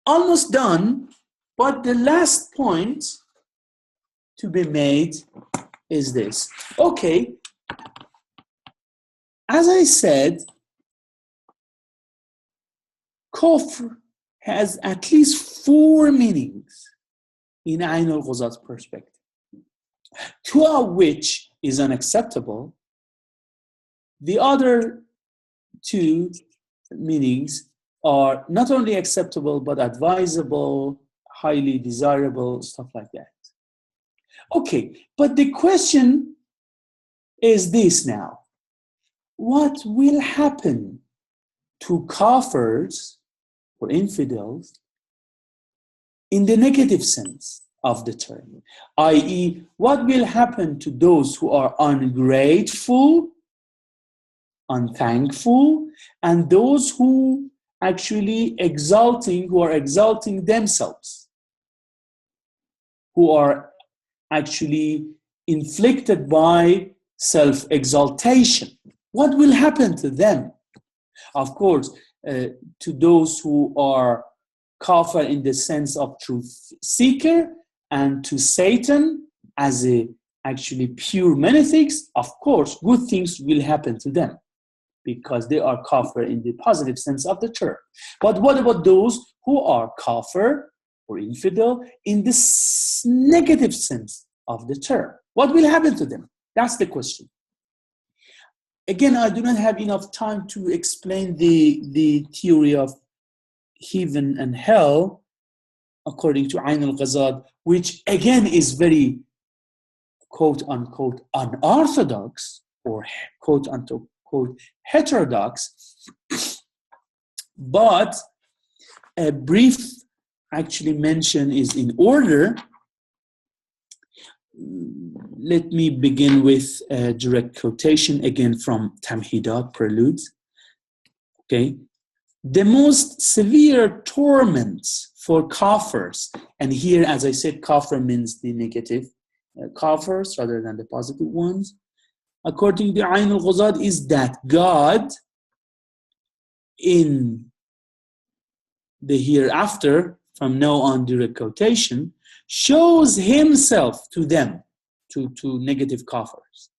almost done, but the last point to be made is this. Okay, as I said, Kufr has at least 4 meanings in Ayn al Quazat's perspective, 2 of which is unacceptable. The other 2 meanings are not only acceptable, but advisable, highly desirable, stuff like that. Okay, but the question is this now. What will happen to kafirs or infidels in the negative sense of the term? I.e., what will happen to those who are ungrateful, unthankful, and those who actually who are exalting themselves? who are actually inflicted by self-exaltation. What will happen to them? Of course, to those who are kafir in the sense of truth seeker, and to Satan as a actually pure monotheist, of course, good things will happen to them because they are kafir in the positive sense of the term. But what about those who are kafir or infidel in this negative sense of the term? What will happen to them? That's the question. Again, I do not have enough time to explain the theory of heaven and hell according to Ayn al Quazat, which again is very quote unquote unorthodox or quote unquote heterodox. But a brief actually mention is in order. Let me begin with a direct quotation again from Tamhidat, Preludes. Okay. The most severe torments for kafirs, and here, as I said, kafir means the negative kafirs rather than the positive ones, according to Ayn al Quazat, is that God in the hereafter, from now on direct quotation, shows himself to them, to negative kafirs.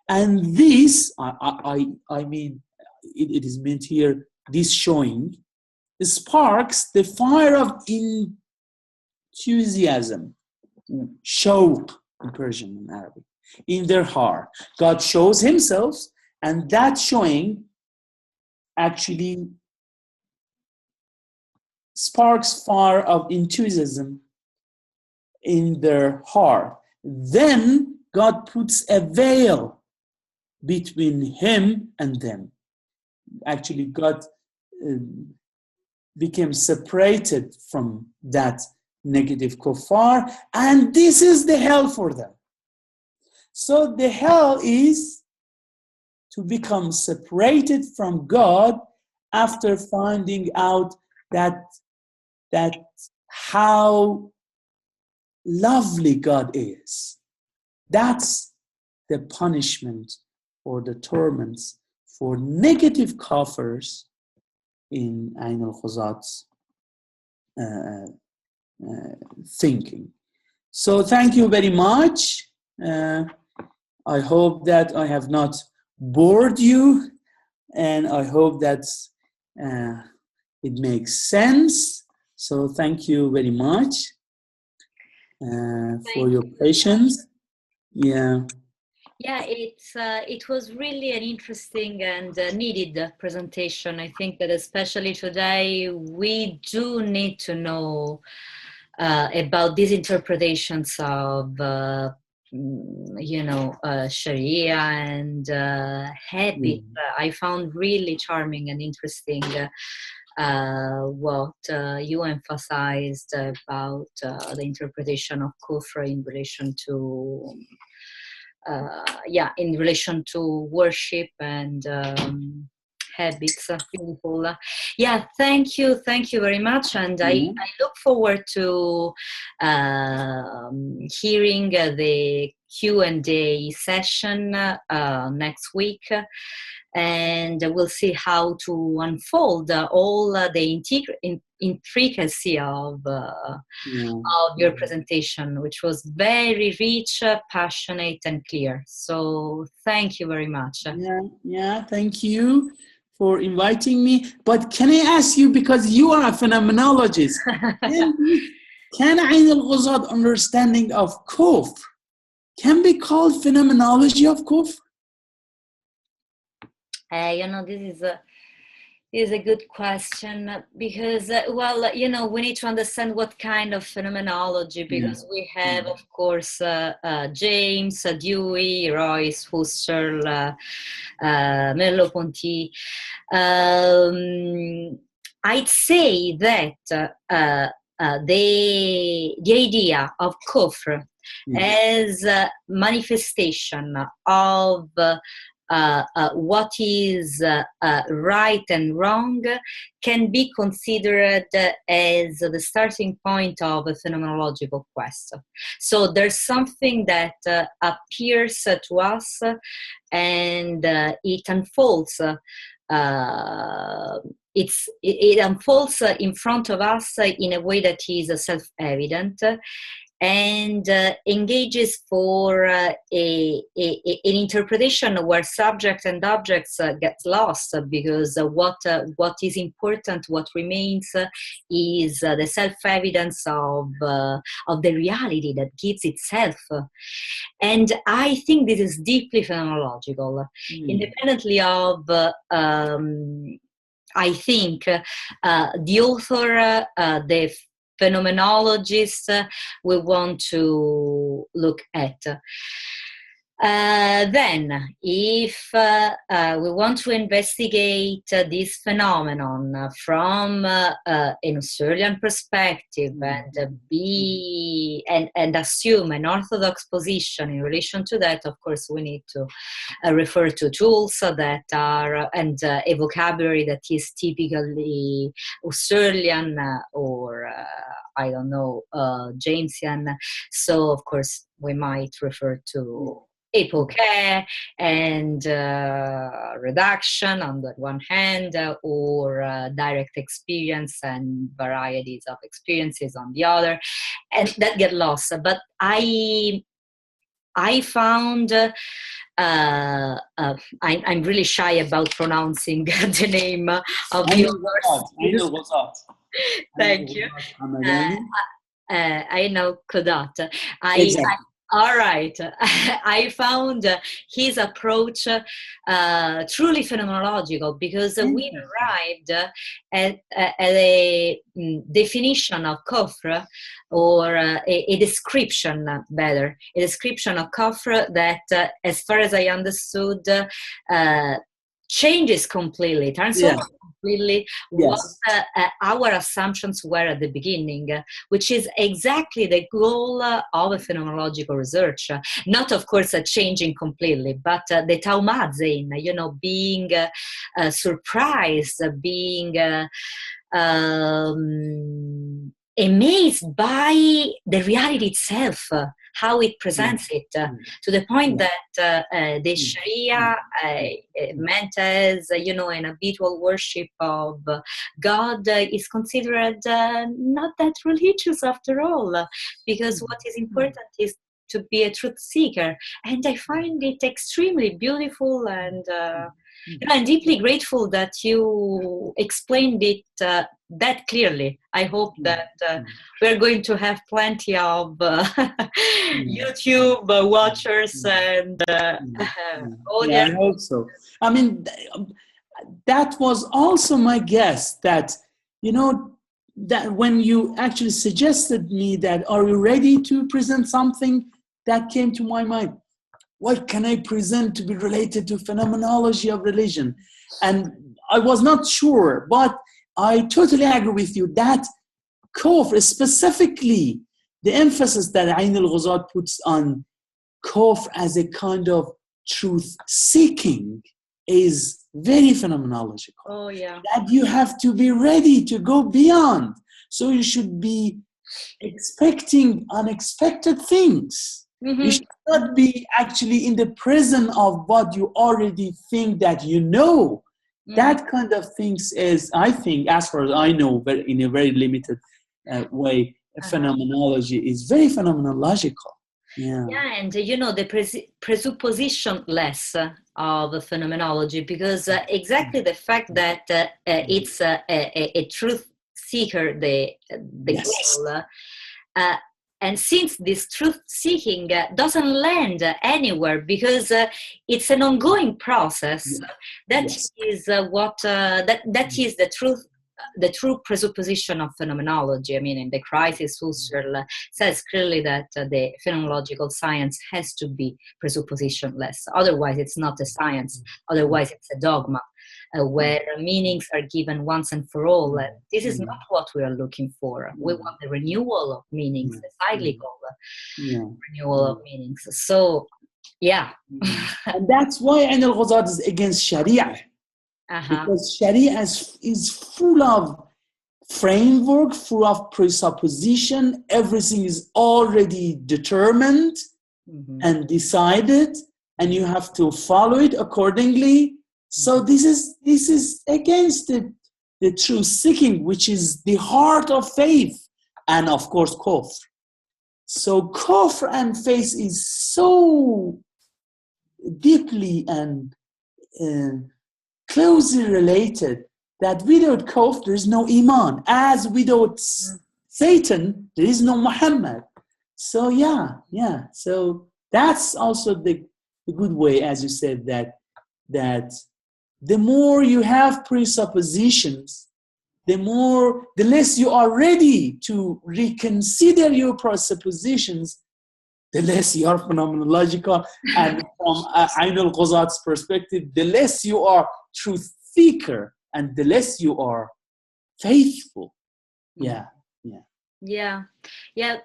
And this, I mean, it is meant here, this showing sparks the fire of enthusiasm, shawq in Persian and Arabic, in their heart. God shows himself, and that showing actually sparks fire of enthusiasm in their heart. Then God puts a veil between him and them. Actually, God became separated from that negative kuffar, and this is the hell for them. So the hell is to become separated from God after finding out that how lovely God is. That's the punishment or the torments for negative kafirs in Ayn al Qazat's thinking. So thank you very much. I hope that I have not bored you, and I hope that it makes sense. So thank you very much for your patience. Yeah. Yeah, it was really an interesting and needed presentation. I think that especially today, we do need to know about these interpretations of, Sharia and habit. I found really charming and interesting what you emphasized about the interpretation of kufr in relation to in relation to worship and habits. Beautiful. Thank you very much, and I look forward to hearing the Q&A session next week, and we'll see how to unfold all the intricacy of your presentation, which was very rich, passionate, and clear. So thank you very much. Thank you for inviting me. But can I ask you, because you are a phenomenologist, can Ayn al Quazat understanding of kufr can be called phenomenology of kufr? This is a good question, because we need to understand what kind of phenomenology, because we have, of course, James, Dewey, Royce, Husserl, Merleau-Ponty. I'd say that the idea of kufr as a manifestation of what is right and wrong can be considered as the starting point of a phenomenological quest. So there's something that appears to us, and it unfolds. It unfolds in front of us in a way that is self-evident, and engages for an interpretation where subject and objects get lost, because what is important, what remains, is the self-evidence of the reality that gives itself. And I think this is deeply phenomenological, independently of I think the author, the phenomenologist we want to look at. Then, if we want to investigate this phenomenon from an Husserlian perspective, and assume an orthodox position in relation to that, of course, we need to refer to tools that are and a vocabulary that is typically Husserlian or I don't know, Jamesian. So, of course, we might refer to epoche and reduction on the one hand, or direct experience and varieties of experiences on the other, and that get lost. But I found I'm really shy about pronouncing the name of the Ayn al Quazat. Thank you. Ayn al Quazat. Exactly. All right. I found his approach truly phenomenological, because we arrived at a definition of Kufr, or a description, better, a description of Kufr that, as far as I understood, changes completely, transforms completely what our assumptions were at the beginning, which is exactly the goal of a phenomenological research. Not, of course, changing completely, but the taumadzin, being surprised, being amazed by the reality itself, how it presents it, to the point that the Sharia, meant as, an habitual worship of God, is considered not that religious after all, because what is important is to be a truth seeker. And I find it extremely beautiful, and I'm deeply grateful that you explained it that clearly. I hope that we're going to have plenty of YouTube watchers and audience. Yeah, I hope so. I mean, that was also my guess, that, that when you actually suggested me that, are you ready to present something, that came to my mind. What can I present to be related to phenomenology of religion? And I was not sure, but I totally agree with you that Kufr, specifically the emphasis that Ayn al Quazat puts on Kufr as a kind of truth seeking, is very phenomenological. Oh, yeah. That you have to be ready to go beyond. So you should be expecting unexpected things. Mm-hmm. You should not be actually in the prison of what you already think that you know. Mm-hmm. That kind of things is, I think, as far as I know, but in a very limited way, phenomenology is very phenomenological. Yeah, and the presupposition-less of phenomenology, because exactly the fact that it's a truth seeker, the goal. And since this truth-seeking doesn't land anywhere, because it's an ongoing process, that is what that is the truth. The true presupposition of phenomenology. I mean, in The Crisis, Husserl says clearly that the phenomenological science has to be presuppositionless. Otherwise, it's not a science. Otherwise, it's a dogma, where meanings are given once and for all. This is not what we are looking for. We want the renewal of meanings, the cyclical renewal of meanings. So, Yeah. And that's why Ayn al Quazat is against Sharia. Because Sharia is full of framework, full of presupposition. Everything is already determined and decided, and you have to follow it accordingly. So this is against the truth seeking, which is the heart of faith, and of course kufr. So kufr and faith is so deeply and closely related that without kufr there is no Iman, as without Satan there is no Muhammad. So so that's also the good way, as you said, that the more you have presuppositions, the less you are ready to reconsider your presuppositions, the less you are phenomenological. And from Ayn al Qazat's perspective, the less you are truth seeker and the less you are faithful. Yeah.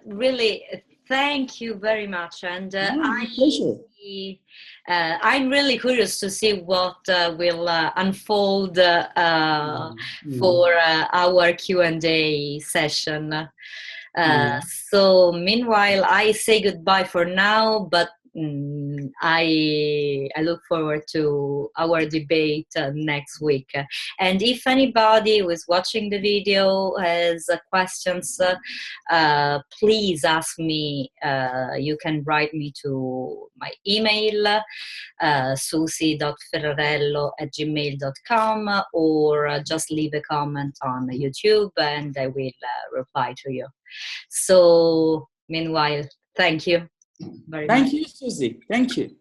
Really, thank you very much. And Pleasure. I'm really curious to see what will unfold for our Q&A session. So meanwhile, I say goodbye for now, but I look forward to our debate next week. And if anybody who is watching the video has questions, please ask me. You can write me to my email, susi.ferrarello@gmail.com, or just leave a comment on YouTube and I will reply to you. So meanwhile, thank you very much. Thank you, Susie. Thank you.